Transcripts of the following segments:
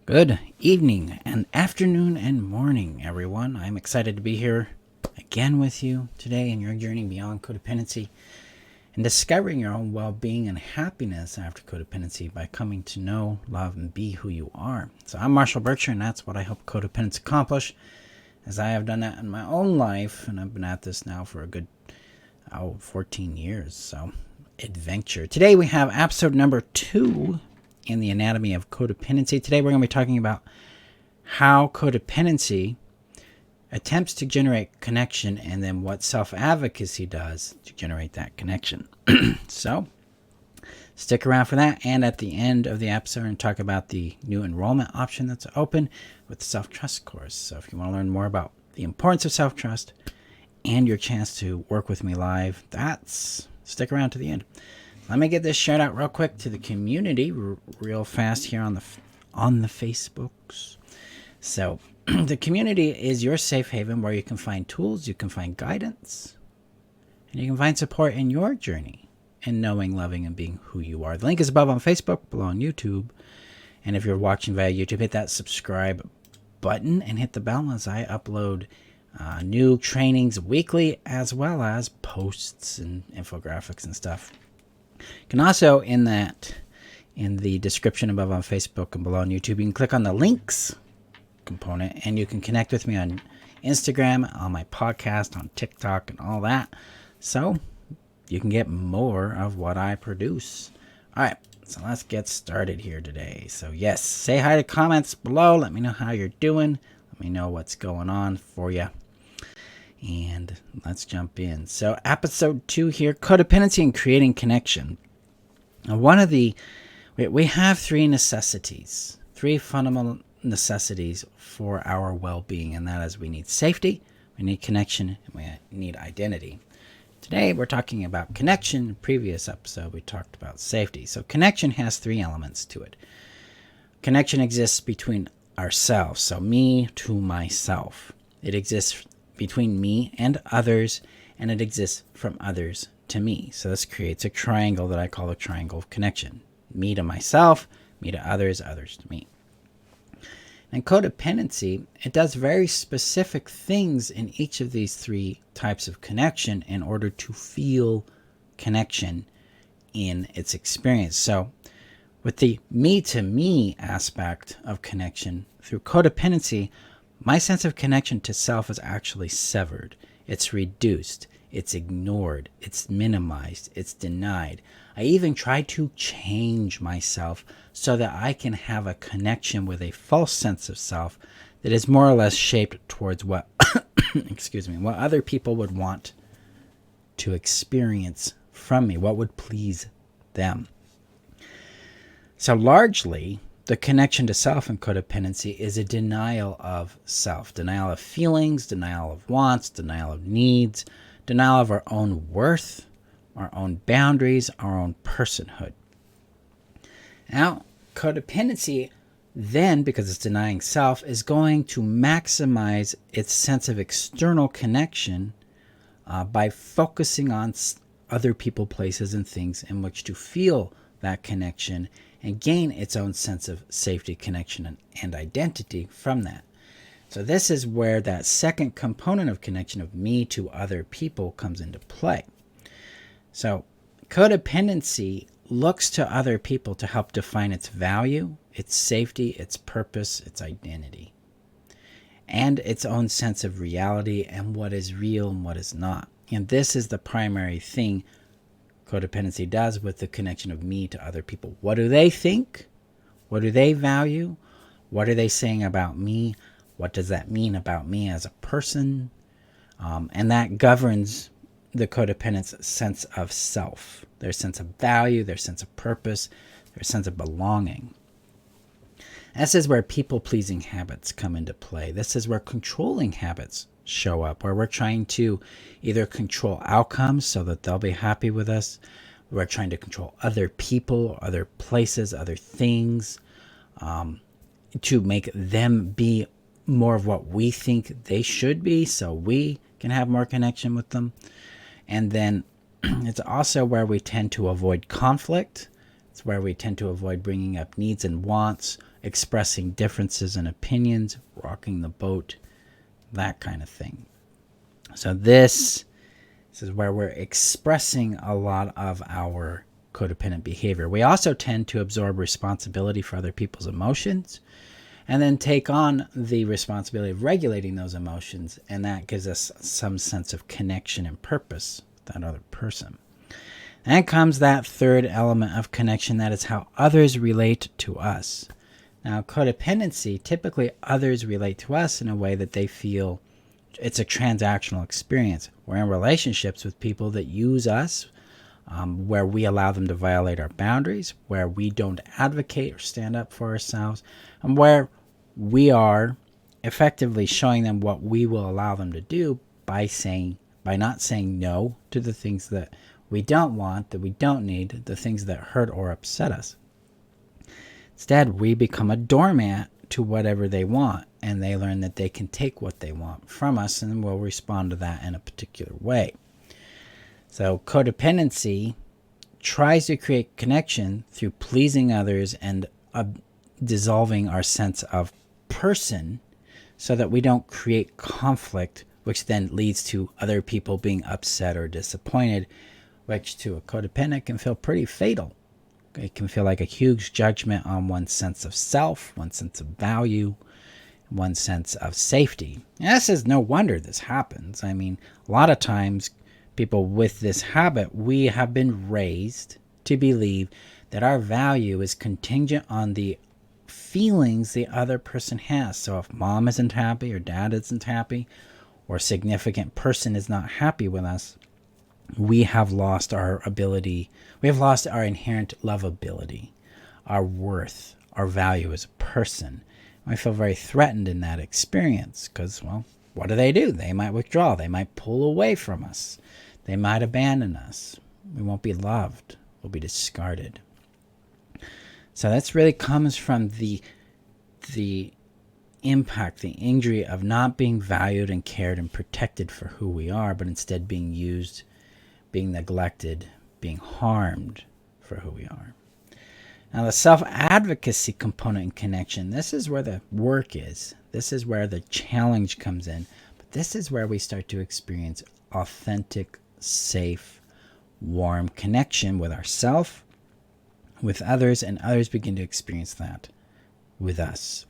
Good evening and afternoon and morning, everyone. I'm excited to be here again with you today in your journey beyond codependency and discovering your own well-being and happiness after codependency by coming to know, love, and be who you are. So I'm Marshall Bircher, and that's what I help codependents accomplish, as I have done that in my own life, and I've been at this now for a good 14 years. So adventure. Today we have episode number 2 in the anatomy of codependency. Today we're going to be talking about how codependency attempts to generate connection and then what self-advocacy does to generate that connection. So stick around for that, and at the end of the episode and talk about the new enrollment option that's open with the self-trust course. So if you want to learn more about the importance of self-trust and your chance to work with me live, stick around to the end. Let me get this shout out real quick to the community real fast here on the Facebooks. So the community is your safe haven where you can find tools, you can find guidance, and you can find support in your journey in knowing, loving, and being who you are. The link is above on Facebook, below on YouTube. And if you're watching via YouTube, hit that subscribe button and hit the bell as I upload new trainings weekly, as well as posts and infographics and stuff. You can also, in the description above on Facebook and below on YouTube, you can click on the links component and you can connect with me on Instagram, on my podcast, on TikTok, and all that. So you can get more of what I produce. All right, so let's get started here today. So yes, say hi to comments below. Let me know how you're doing. Let me know what's going on for you. And let's jump in. So episode 2 here, codependency and creating connection. Now, we have three fundamental necessities for our well-being, and that is we need safety, we need connection, and we need identity. Today we're talking about connection. In the previous episode we talked about safety. So connection has 3 elements to it. Connection exists between ourselves, so me to myself. It exists between me and others, and it exists from others to me. So this creates a triangle that I call the triangle of connection. Me to myself, me to others, others to me. And codependency, it does very specific things in each of these 3 types of connection in order to feel connection in its experience. So with the me to me aspect of connection, through codependency, my sense of connection to self is actually severed. It's reduced. It's ignored. It's minimized. It's denied. I even try to change myself so that I can have a connection with a false sense of self that is more or less shaped towards what what other people would want to experience from me, what would please them. So largely, the connection to self in codependency is a denial of self, denial of feelings, denial of wants, denial of needs, denial of our own worth, our own boundaries, our own personhood. Now, codependency then, because it's denying self, is going to maximize its sense of external connection by focusing on other people, places, and things in which to feel that connection and gain its own sense of safety, connection, and identity from that. So this is where that second component of connection of me to other people comes into play. So codependency looks to other people to help define its value, its safety, its purpose, its identity, and its own sense of reality and what is real and what is not. And this is the primary thing codependency does with the connection of me to other people. What do they think? What do they value? What are they saying about me? What does that mean about me as a person? And that governs the codependent's sense of self, their sense of value, their sense of purpose, their sense of belonging. This is where people-pleasing habits come into play. This is where controlling habits show up, where we're trying to either control outcomes so that they'll be happy with us. We're trying to control other people, other places, other things, to make them be more of what we think they should be so we can have more connection with them. And then it's also where we tend to avoid conflict. It's where we tend to avoid bringing up needs and wants expressing differences in opinions, rocking the boat, that kind of thing. So this is where we're expressing a lot of our codependent behavior. We also tend to absorb responsibility for other people's emotions and then take on the responsibility of regulating those emotions, and that gives us some sense of connection and purpose with that other person. And comes that third element of connection, that is how others relate to us. Now, codependency, typically others relate to us in a way that they feel it's a transactional experience. We're in relationships with people that use us, where we allow them to violate our boundaries, where we don't advocate or stand up for ourselves, and where we are effectively showing them what we will allow them to do by not saying no to the things that we don't want, that we don't need, the things that hurt or upset us. Instead, we become a doormat to whatever they want, and they learn that they can take what they want from us, and we'll respond to that in a particular way. So codependency tries to create connection through pleasing others and dissolving our sense of person so that we don't create conflict, which then leads to other people being upset or disappointed, which to a codependent can feel pretty fatal. It can feel like a huge judgment on one's sense of self, one's sense of value, one's sense of safety. And this is no wonder this happens. I mean, a lot of times people with this habit, we have been raised to believe that our value is contingent on the feelings the other person has. So if mom isn't happy or dad isn't happy or a significant person is not happy with us, we have lost our ability, we have lost our inherent lovability, our worth, our value as a person. I feel very threatened in that experience because, well, what do? They might withdraw. They might pull away from us. They might abandon us. We won't be loved. We'll be discarded. So that's really comes from the impact, the injury of not being valued and cared and protected for who we are, but instead being used, being neglected, being harmed for who we are. Now, the self-advocacy component in connection, this is where the work is. This is where the challenge comes in. But this is where we start to experience authentic, safe, warm connection with ourselves, with others, and others begin to experience that with us.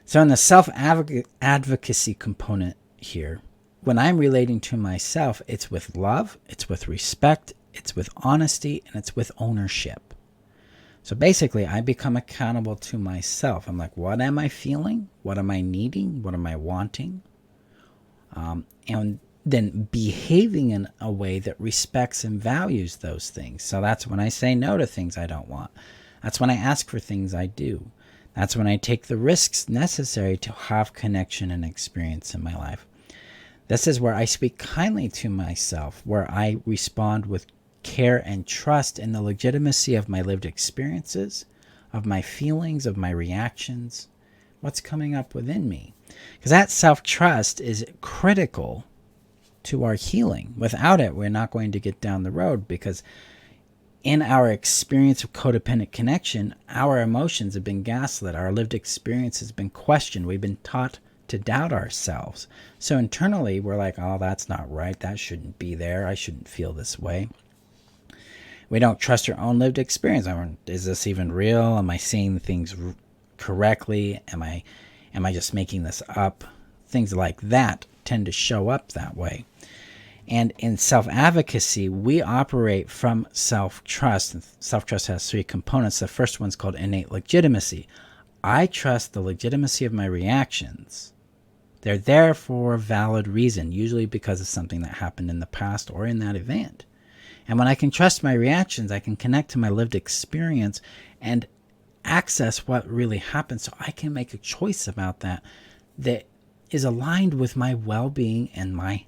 So in the self-advocacy component here, when I'm relating to myself, it's with love, it's with respect, it's with honesty, and it's with ownership. So basically, I become accountable to myself. I'm like, what am I feeling? What am I needing? What am I wanting? And then behaving in a way that respects and values those things. So that's when I say no to things I don't want. That's when I ask for things I do. That's when I take the risks necessary to have connection and experience in my life. This is where I speak kindly to myself, where I respond with care and trust in the legitimacy of my lived experiences, of my feelings, of my reactions, what's coming up within me. Because that self-trust is critical to our healing. Without it, we're not going to get down the road, because in our experience of codependent connection, our emotions have been gaslit. Our lived experience has been questioned. We've been taught to doubt ourselves. So internally, we're like, oh, that's not right. That shouldn't be there. I shouldn't feel this way. We don't trust our own lived experience. Is this even real? Am I seeing things correctly? Am I just making this up? Things like that tend to show up that way. And in self-advocacy, we operate from self-trust. Self-trust has three components. The first one's called innate legitimacy. I trust the legitimacy of my reactions. They're there for a valid reason, usually because of something that happened in the past or in that event. And when I can trust my reactions, I can connect to my lived experience and access what really happened, so I can make a choice about that is aligned with my well-being and my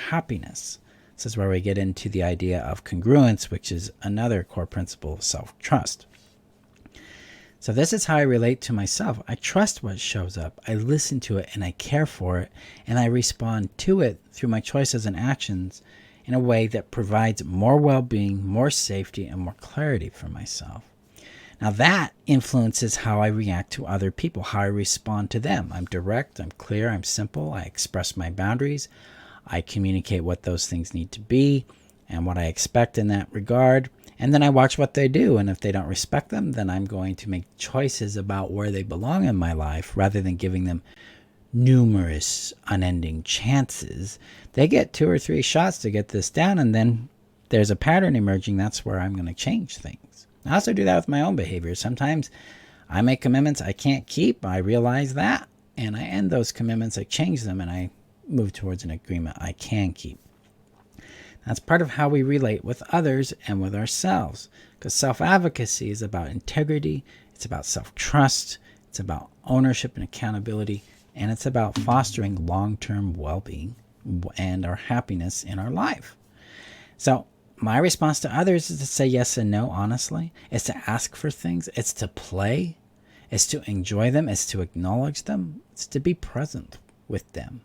happiness. This is where we get into the idea of congruence, which is another core principle of self-trust. So this is how I relate to myself. I trust what shows up. I listen to it and I care for it, and I respond to it through my choices and actions in a way that provides more well-being, more safety, and more clarity for myself. Now that influences how I react to other people, how I respond to them. I'm direct, I'm clear, I'm simple. I express my boundaries. I communicate what those things need to be and what I expect in that regard. And then I watch what they do. And if they don't respect them, then I'm going to make choices about where they belong in my life rather than giving them numerous unending chances. They get 2 or 3 shots to get this down, and then there's a pattern emerging. That's where I'm going to change things. I also do that with my own behavior. Sometimes I make commitments I can't keep. I realize that, and I end those commitments. I change them, and I move towards an agreement I can keep. That's part of how we relate with others and with ourselves, because self-advocacy is about integrity. It's about self-trust. It's about ownership and accountability. And it's about fostering long-term well-being and our happiness in our life. So my response to others is to say yes and no, honestly. It's to ask for things. It's to play. It's to enjoy them. It's to acknowledge them. It's to be present with them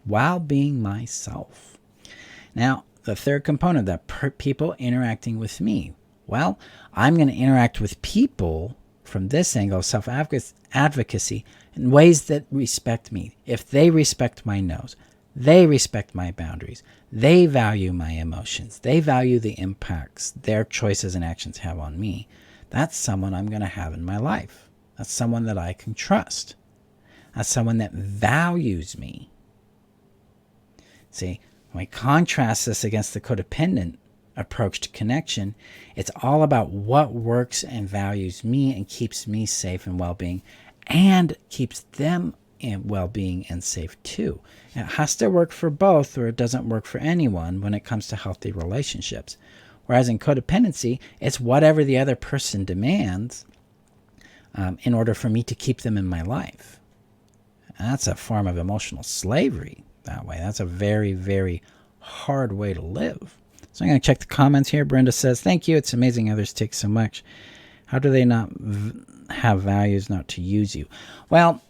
while being myself. Now, the third component, that people interacting with me. Well, I'm going to interact with people from this angle of self-advocacy in ways that respect me. If they respect my no's, they respect my boundaries, they value my emotions, they value the impacts their choices and actions have on me, that's someone I'm going to have in my life. That's someone that I can trust. That's someone that values me. See, when I contrast this against the codependent approach to connection, it's all about what works and values me and keeps me safe and well-being, and keeps them in well-being and safe too. It has to work for both, or it doesn't work for anyone when it comes to healthy relationships. Whereas in codependency, it's whatever the other person demands in order for me to keep them in my life. And that's a form of emotional slavery that way. That's a very, very hard way to live. So I'm going to check the comments here. Brenda says, thank you. It's amazing others take so much. How do they not have values not to use you? Well,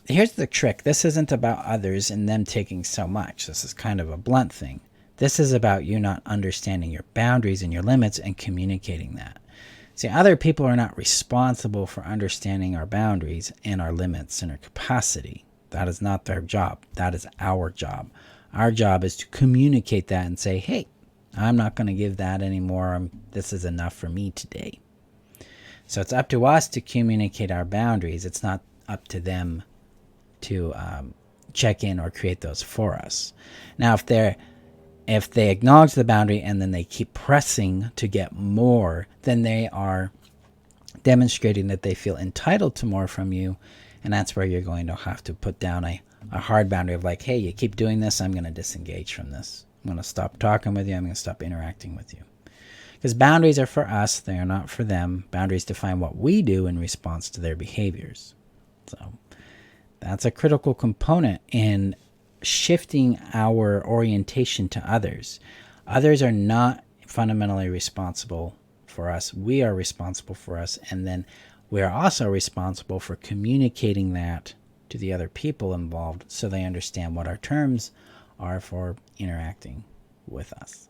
here's the trick. This isn't about others and them taking so much. This is kind of a blunt thing. This is about you not understanding your boundaries and your limits and communicating that. See, other people are not responsible for understanding our boundaries and our limits and our capacity. That is not their job. That is our job. Our job is to communicate that and say, hey, I'm not going to give that anymore. This is enough for me today. So it's up to us to communicate our boundaries. It's not up to them to check in or create those for us. Now, if they acknowledge the boundary and then they keep pressing to get more, then they are demonstrating that they feel entitled to more from you. And that's where you're going to have to put down a hard boundary of like, hey, you keep doing this, I'm going to disengage from this. I'm going to stop talking with you. I'm going to stop interacting with you. Because boundaries are for us. They are not for them. Boundaries define what we do in response to their behaviors. So that's a critical component in shifting our orientation to others. Others are not fundamentally responsible for us. We are responsible for us. And then we are also responsible for communicating that to the other people involved so they understand what our terms are for interacting with us.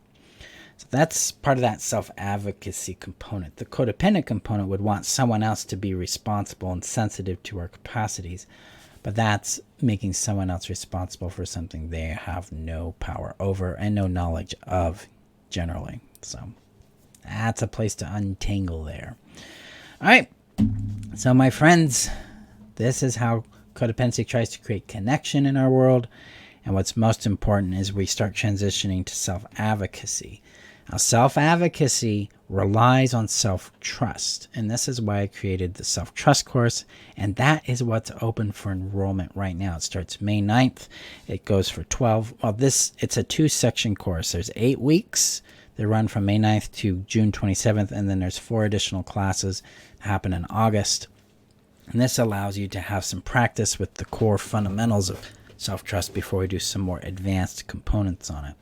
So that's part of that self-advocacy component. The codependent component would want someone else to be responsible and sensitive to our capacities, but that's making someone else responsible for something they have no power over and no knowledge of generally. So that's a place to untangle there. All right. So my friends, this is how codependency tries to create connection in our world. And what's most important is we start transitioning to self-advocacy. Now, self-advocacy relies on self-trust. And this is why I created the self-trust course. And that is what's open for enrollment right now. It starts May 9th. It goes for 12. Well, it's a 2-section course. There's 8 weeks. They run from May 9th to June 27th. And then there's 4 additional classes that happen in August. And this allows you to have some practice with the core fundamentals of self-trust before we do some more advanced components on it.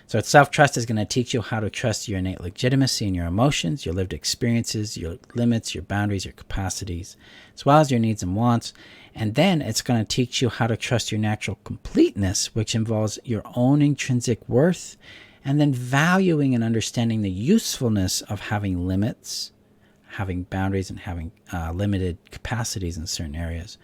So self-trust is going to teach you how to trust your innate legitimacy and your emotions, your lived experiences, your limits, your boundaries, your capacities, as well as your needs and wants. And then it's going to teach you how to trust your natural completeness, which involves your own intrinsic worth, and then valuing and understanding the usefulness of having limits, having boundaries and having limited capacities in certain areas.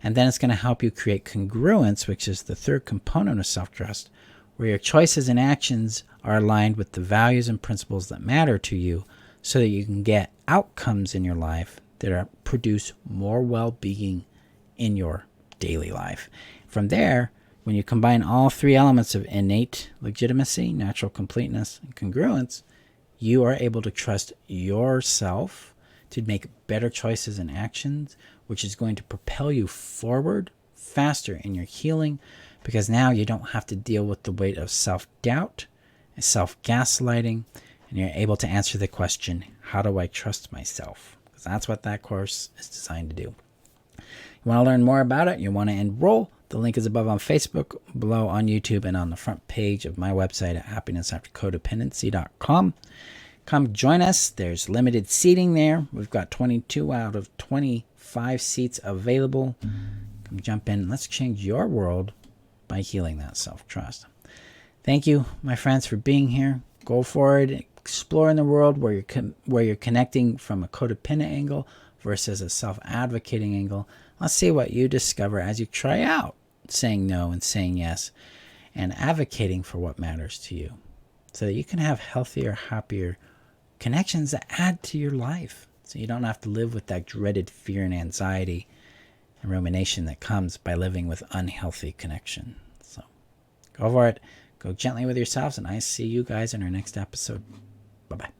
And then it's going to help you create congruence, which is the third component of self-trust, where your choices and actions are aligned with the values and principles that matter to you so that you can get outcomes in your life that produce more well-being in your daily life. From there, when you combine all three elements of innate legitimacy, natural completeness, and congruence, you are able to trust yourself to make better choices and actions, which is going to propel you forward faster in your healing, because now you don't have to deal with the weight of self-doubt and self-gaslighting, and you're able to answer the question, how do I trust myself? Because that's what that course is designed to do. You want to learn more about it? You want to enroll? The link is above on Facebook, below on YouTube, and on the front page of my website at happinessaftercodependency.com. Come join us. There's limited seating there. We've got 22 out of 25 seats available. Come jump in. Let's change your world by healing that self-trust. Thank you, my friends, for being here. Go forward, explore in the world where you're connecting from a codependent angle versus a self-advocating angle. Let's see what you discover as you try out saying no and saying yes and advocating for what matters to you so that you can have healthier, happier connections that add to your life so you don't have to live with that dreaded fear and anxiety and rumination that comes by living with unhealthy connection. So go for it. Go gently with yourselves, and I see you guys in our next episode. Bye-bye.